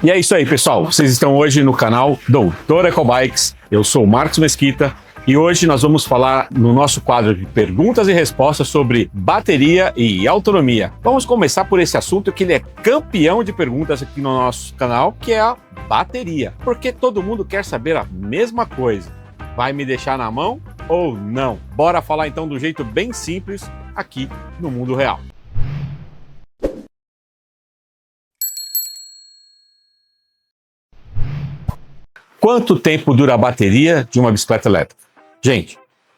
E é isso aí, pessoal. Vocês estão hoje no canal Doutor Ecobikes. Eu sou o Marcos Mesquita e hoje nós vamos falar no nosso quadro de perguntas e respostas sobre bateria e autonomia. Vamos começar por esse assunto que ele é campeão de perguntas aqui no nosso canal, que é a bateria. Porque todo mundo quer saber a mesma coisa. Vai me deixar na mão ou não? Bora falar então do jeito bem simples aqui no mundo real. Quanto tempo dura a bateria de uma bicicleta elétrica? Gente,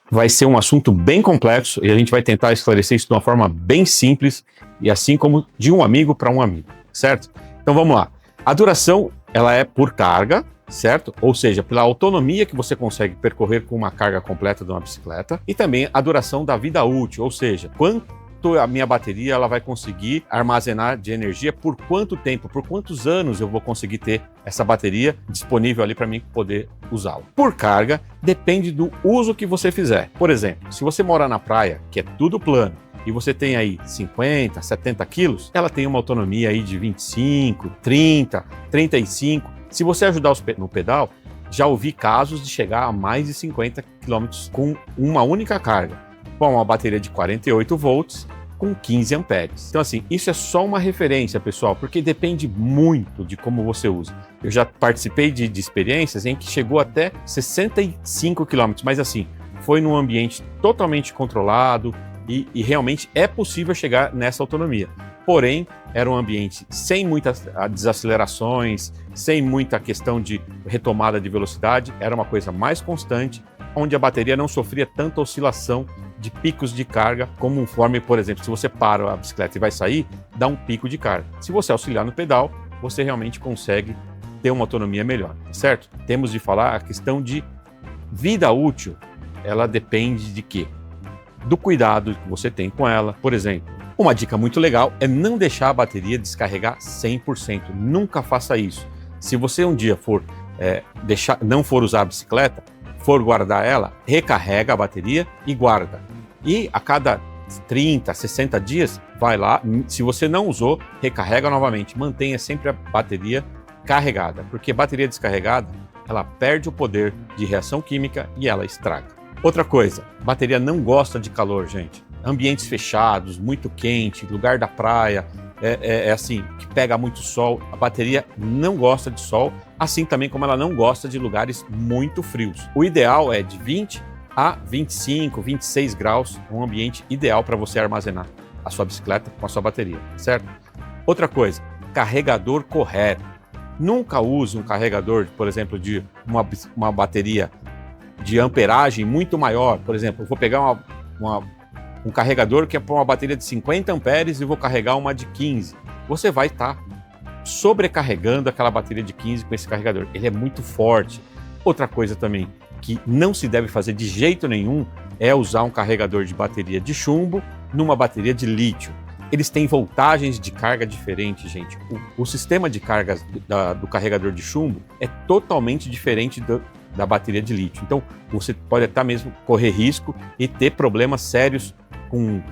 vai ser um assunto bem complexo e a gente vai tentar esclarecer isso de uma forma bem simples e assim como de um amigo para um amigo, certo? Então vamos lá. A duração, ela é por carga, certo? Ou seja, pela autonomia que você consegue percorrer com uma carga completa de uma bicicleta e também a duração da vida útil, ou seja, quanto a minha bateria ela vai conseguir armazenar de energia, por quanto tempo, por quantos anos eu vou conseguir ter essa bateria disponível ali para mim poder usá-la. Por carga, depende do uso que você fizer. Por exemplo, se você mora na praia, que é tudo plano, e você tem aí 50, 70 quilos, ela tem uma autonomia aí de 25, 30, 35. Se você ajudar no pedal, já ouvi casos de chegar a mais de 50 km com uma única carga, com uma bateria de 48 volts com 15 amperes. Então assim, isso é só uma referência, pessoal, porque depende muito de como você usa. Eu já participei de experiências em que chegou até 65 km, mas assim, foi num ambiente totalmente controlado e realmente é possível chegar nessa autonomia. Porém, era um ambiente sem muitas desacelerações, sem muita questão de retomada de velocidade, era uma coisa mais constante, onde a bateria não sofria tanta oscilação de picos de carga, conforme, por exemplo, se você para a bicicleta e vai sair, dá um pico de carga. Se você auxiliar no pedal, você realmente consegue ter uma autonomia melhor, certo? Temos de falar a questão de vida útil, ela depende de quê? Do cuidado que você tem com ela. Por exemplo, uma dica muito legal é não deixar a bateria descarregar 100%, nunca faça isso. Se você um dia não for usar a bicicleta, for guardar ela, recarrega a bateria e guarda. E a cada 30, 60 dias, vai lá, se você não usou, recarrega novamente. Mantenha sempre a bateria carregada, porque bateria descarregada, ela perde o poder de reação química e ela estraga. Outra coisa, bateria não gosta de calor, gente. Ambientes fechados, muito quente, lugar da praia, assim, que pega muito sol, a bateria não gosta de sol, assim também como ela não gosta de lugares muito frios. O ideal é de 20 a 25, 26 graus, um ambiente ideal para você armazenar a sua bicicleta com a sua bateria, certo? Outra coisa, carregador correto. Nunca use um carregador, por exemplo, de uma bateria de amperagem muito maior. Por exemplo, eu vou pegar um carregador que é para uma bateria de 50 amperes e vou carregar uma de 15. Você vai estar sobrecarregando aquela bateria de 15 com esse carregador. Ele é muito forte. Outra coisa também que não se deve fazer de jeito nenhum é usar um carregador de bateria de chumbo numa bateria de lítio. Eles têm voltagens de carga diferentes, gente. O sistema de cargas do carregador de chumbo é totalmente diferente da bateria de lítio. Então, você pode até mesmo correr risco e ter problemas sérios com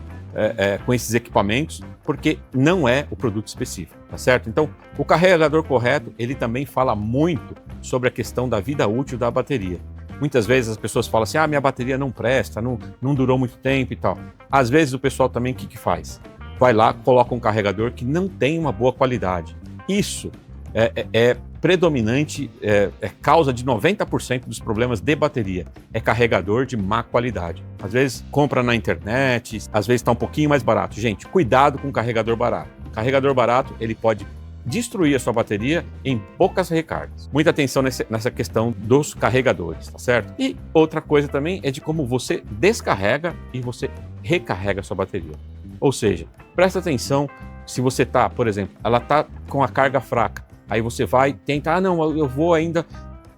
esses equipamentos, porque não é o produto específico, tá certo? Então, o carregador correto, ele também fala muito sobre a questão da vida útil da bateria. Muitas vezes as pessoas falam assim, minha bateria não presta, não durou muito tempo e tal. Às vezes o pessoal também, o que faz? Vai lá, coloca um carregador que não tem uma boa qualidade. Isso é predominante, é causa de 90% dos problemas de bateria. É carregador de má qualidade. Às vezes compra na internet, às vezes está um pouquinho mais barato. Gente, cuidado com carregador barato. Carregador barato, ele pode destruir a sua bateria em poucas recargas. Muita atenção nessa questão dos carregadores, tá certo? E outra coisa também é de como você descarrega e você recarrega a sua bateria. Ou seja, presta atenção se você tá, por exemplo, ela tá com a carga fraca, aí você vai tentar, eu vou ainda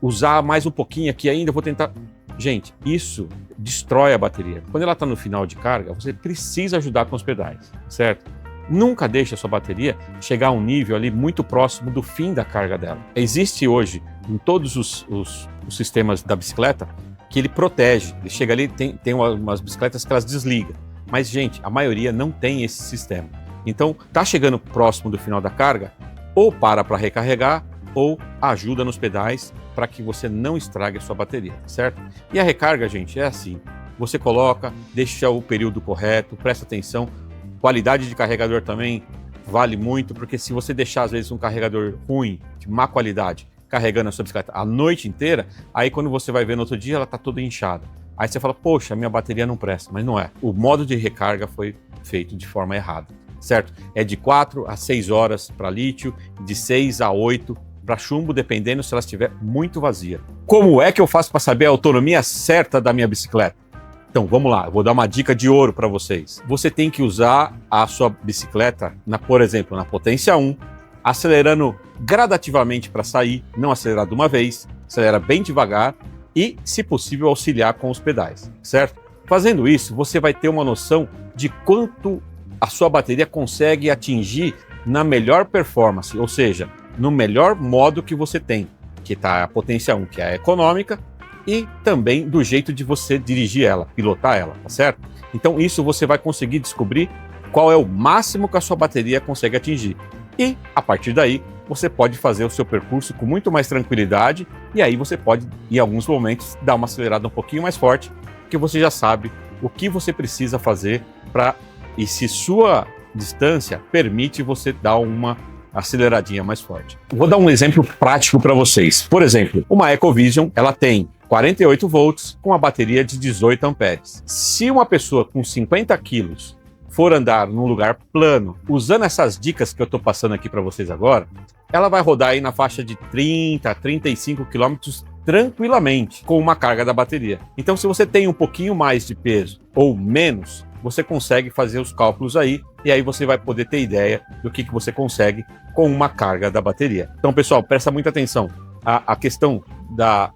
usar mais um pouquinho aqui ainda, vou tentar. Gente, isso destrói a bateria. Quando ela está no final de carga, você precisa ajudar com os pedais, certo? Nunca deixe a sua bateria chegar a um nível ali muito próximo do fim da carga dela. Existe hoje, em todos os sistemas da bicicleta, que ele protege. Ele chega ali, tem umas bicicletas que elas desligam. Mas, gente, a maioria não tem esse sistema. Então, tá chegando próximo do final da carga, ou para recarregar, ou ajuda nos pedais para que você não estrague a sua bateria, certo? E a recarga, gente, é assim. Você coloca, deixa o período correto, presta atenção. Qualidade de carregador também vale muito, porque se você deixar, às vezes, um carregador ruim, de má qualidade, carregando a sua bicicleta a noite inteira, aí quando você vai ver no outro dia, ela está toda inchada. Aí você fala, poxa, minha bateria não presta, mas não é. O modo de recarga foi feito de forma errada, certo? É de 4 a 6 horas para lítio, de 6 a 8 para chumbo, dependendo se ela estiver muito vazia. Como é que eu faço para saber a autonomia certa da minha bicicleta? Então, vamos lá, eu vou dar uma dica de ouro para vocês. Você tem que usar a sua bicicleta, por exemplo, na potência 1, acelerando gradativamente para sair, não acelerar de uma vez, acelera bem devagar e, se possível, auxiliar com os pedais, certo? Fazendo isso, você vai ter uma noção de quanto a sua bateria consegue atingir na melhor performance, ou seja, no melhor modo que você tem, que está a potência 1, que é a econômica, e também do jeito de você dirigir ela, pilotar ela, tá certo? Então isso você vai conseguir descobrir qual é o máximo que a sua bateria consegue atingir. E, a partir daí, você pode fazer o seu percurso com muito mais tranquilidade e aí você pode, em alguns momentos, dar uma acelerada um pouquinho mais forte, porque você já sabe o que você precisa fazer para... E se sua distância permite você dar uma aceleradinha mais forte. Vou dar um exemplo prático para vocês. Por exemplo, uma EcoVision, ela tem 48 volts com a bateria de 18 amperes. Se uma pessoa com 50 quilos for andar num lugar plano, usando essas dicas que eu estou passando aqui para vocês agora, ela vai rodar aí na faixa de 30 a 35 quilômetros tranquilamente com uma carga da bateria. Então, se você tem um pouquinho mais de peso ou menos, você consegue fazer os cálculos aí e aí você vai poder ter ideia do que você consegue com uma carga da bateria. Então, pessoal, presta muita atenção. A questão da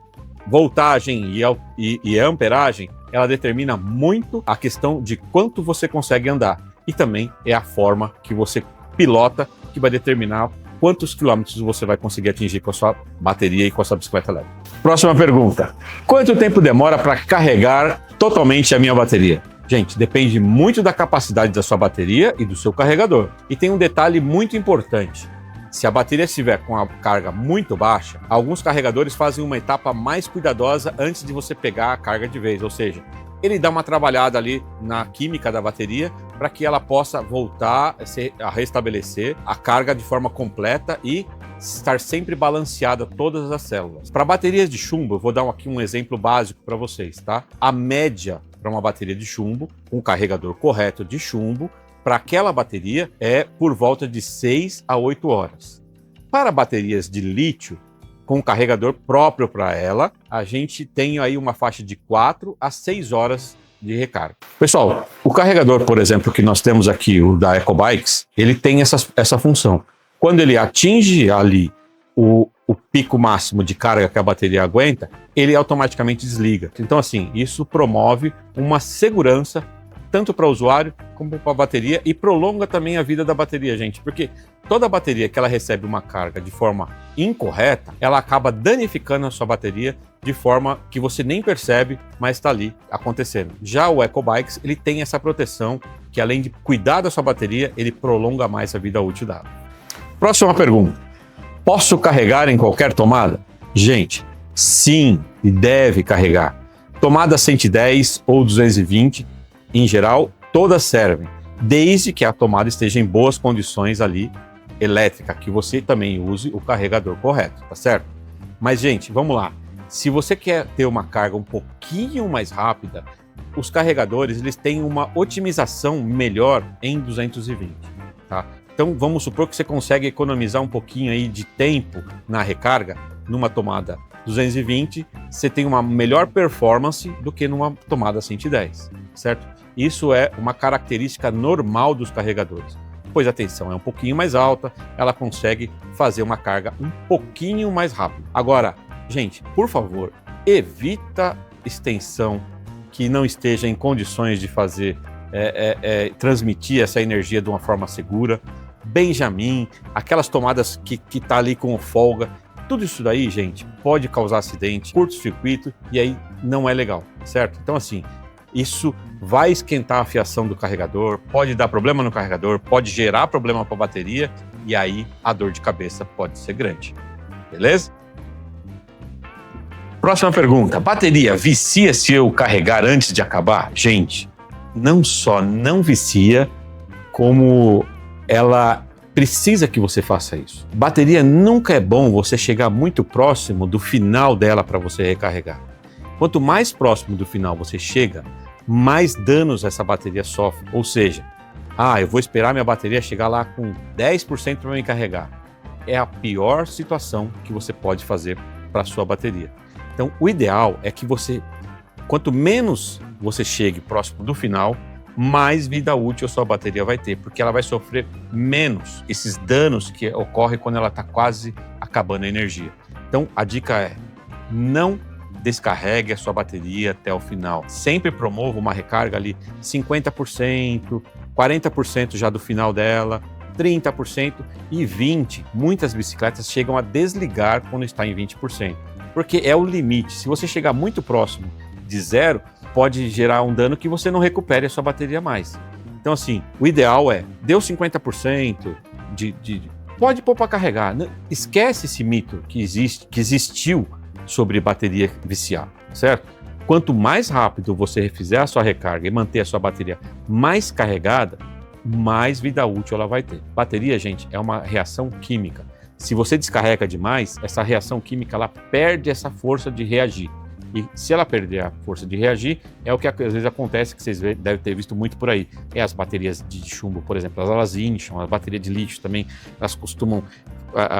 voltagem e a amperagem, ela determina muito a questão de quanto você consegue andar. E também é a forma que você pilota que vai determinar quantos quilômetros você vai conseguir atingir com a sua bateria e com a sua bicicleta leve. Próxima pergunta. Quanto tempo demora para carregar totalmente a minha bateria? Gente, depende muito da capacidade da sua bateria e do seu carregador. E tem um detalhe muito importante. Se a bateria estiver com a carga muito baixa, alguns carregadores fazem uma etapa mais cuidadosa antes de você pegar a carga de vez, ou seja, ele dá uma trabalhada ali na química da bateria para que ela possa voltar a restabelecer a carga de forma completa e estar sempre balanceada todas as células. Para baterias de chumbo, eu vou dar aqui um exemplo básico para vocês, tá? A média para uma bateria de chumbo, um carregador correto de chumbo, para aquela bateria é por volta de 6 a 8 horas. Para baterias de lítio, com um carregador próprio para ela, a gente tem aí uma faixa de 4 a 6 horas de recarga. Pessoal, o carregador, por exemplo, que nós temos aqui, o da EcoBikes, ele tem essa função. Quando ele atinge ali o pico máximo de carga que a bateria aguenta, ele automaticamente desliga. Então, assim, isso promove uma segurança tanto para o usuário como para a bateria e prolonga também a vida da bateria, gente, porque toda bateria que ela recebe uma carga de forma incorreta, ela acaba danificando a sua bateria de forma que você nem percebe, mas está ali acontecendo. Já o EcoBikes, ele tem essa proteção que, além de cuidar da sua bateria, ele prolonga mais a vida útil dela. Próxima pergunta. Posso carregar em qualquer tomada? Gente, sim, e deve carregar. Tomada 110 ou 220, em geral, todas servem, desde que a tomada esteja em boas condições ali, elétrica, que você também use o carregador correto, tá certo? Mas, gente, vamos lá. Se você quer ter uma carga um pouquinho mais rápida, os carregadores eles têm uma otimização melhor em 220, tá? Então, vamos supor que você consegue economizar um pouquinho aí de tempo na recarga, numa tomada 220, você tem uma melhor performance do que numa tomada 110, certo? Isso é uma característica normal dos carregadores, pois a tensão é um pouquinho mais alta, ela consegue fazer uma carga um pouquinho mais rápida. Agora, gente, por favor, evita extensão que não esteja em condições de fazer, transmitir essa energia de uma forma segura. Benjamin, aquelas tomadas que tá ali com folga, tudo isso daí, gente, pode causar acidente, curto-circuito, e aí não é legal, certo? Então, assim, isso vai esquentar a fiação do carregador, pode dar problema no carregador, pode gerar problema para a bateria, e aí a dor de cabeça pode ser grande. beleza? Próxima pergunta. Bateria vicia se eu carregar antes de acabar? Gente, não só não vicia, como ela precisa que você faça isso. Bateria nunca é bom você chegar muito próximo do final dela para você recarregar. Quanto mais próximo do final você chega, mais danos essa bateria sofre. Ou seja, eu vou esperar minha bateria chegar lá com 10% para me carregar. É a pior situação que você pode fazer para a sua bateria. Então, o ideal é que quanto menos você chegue próximo do final, mais vida útil a sua bateria vai ter, porque ela vai sofrer menos esses danos que ocorrem quando ela está quase acabando a energia. Então, a dica é: não descarregue a sua bateria até o final. Sempre promova uma recarga ali 50%, 40% já do final dela, 30% e 20%. Muitas bicicletas chegam a desligar quando está em 20%. Porque é o limite. Se você chegar muito próximo de zero, pode gerar um dano que você não recupere a sua bateria mais. Então, assim, o ideal deu 50% pode pôr para carregar. Esquece esse mito que existiu sobre bateria viciar, certo? Quanto mais rápido você fizer a sua recarga e manter a sua bateria mais carregada, mais vida útil ela vai ter. Bateria, gente, é uma reação química. Se você descarrega demais, essa reação química ela perde essa força de reagir. E se ela perder a força de reagir, é o que às vezes acontece, que vocês devem ter visto muito por aí. É as baterias de chumbo, por exemplo, elas incham, a bateria de lítio também, elas costumam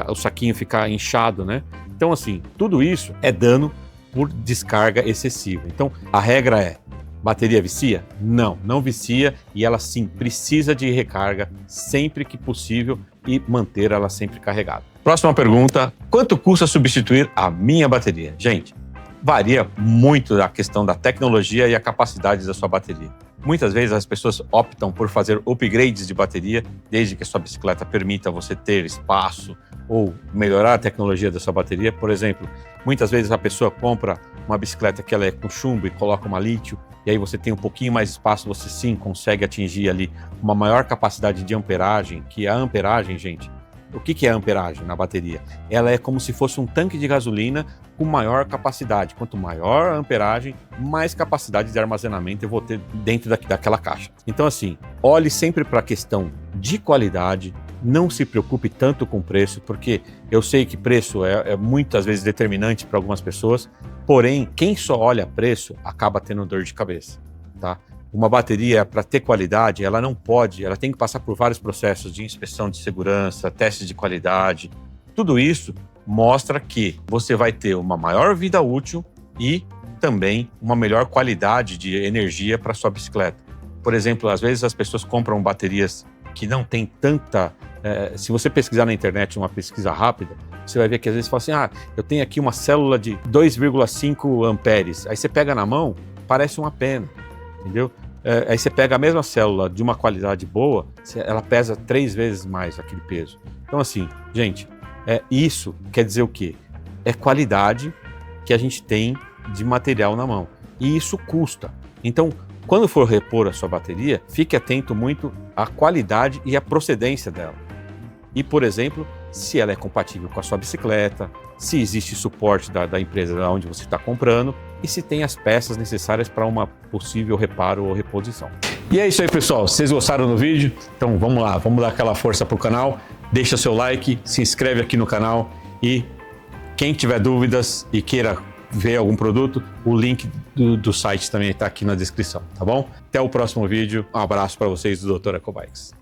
o saquinho ficar inchado, né? Então, assim, tudo isso é dano por descarga excessiva. Então, a regra é: bateria vicia? Não, não vicia, e ela sim precisa de recarga sempre que possível e manter ela sempre carregada. Próxima pergunta: quanto custa substituir a minha bateria? Gente, varia muito a questão da tecnologia e a capacidade da sua bateria. Muitas vezes as pessoas optam por fazer upgrades de bateria, desde que a sua bicicleta permita você ter espaço ou melhorar a tecnologia da sua bateria. Por exemplo, muitas vezes a pessoa compra uma bicicleta que ela é com chumbo e coloca uma lítio, e aí você tem um pouquinho mais de espaço, você sim consegue atingir ali uma maior capacidade de amperagem, que a amperagem, gente, o que é a amperagem na bateria? Ela é como se fosse um tanque de gasolina com maior capacidade. Quanto maior a amperagem, mais capacidade de armazenamento eu vou ter dentro daquela caixa. Então, assim, olhe sempre para a questão de qualidade, não se preocupe tanto com preço, porque eu sei que preço é muitas vezes determinante para algumas pessoas, porém, quem só olha preço acaba tendo dor de cabeça, tá? Uma bateria, para ter qualidade, ela tem que passar por vários processos de inspeção de segurança, testes de qualidade. Tudo isso mostra que você vai ter uma maior vida útil e também uma melhor qualidade de energia para sua bicicleta. Por exemplo, às vezes as pessoas compram baterias que não tem tanta... se você pesquisar na internet uma pesquisa rápida, você vai ver que às vezes fala assim: eu tenho aqui uma célula de 2,5 amperes. Aí você pega na mão, parece uma pena, entendeu? Aí você pega a mesma célula de uma qualidade boa, ela pesa 3 vezes mais aquele peso. Então, assim, gente, isso quer dizer o quê? É qualidade que a gente tem de material na mão. E isso custa. Então, quando for repor a sua bateria, fique atento muito à qualidade e à procedência dela. E, por exemplo, se ela é compatível com a sua bicicleta, se existe suporte da empresa onde você está comprando e se tem as peças necessárias para uma possível reparo ou reposição. E é isso aí, pessoal. Vocês gostaram do vídeo? Então vamos lá, vamos dar aquela força para o canal. Deixa seu like, se inscreve aqui no canal e quem tiver dúvidas e queira ver algum produto, o link do site também está aqui na descrição, tá bom? Até o próximo vídeo. Um abraço para vocês do Dr. Ecobikes.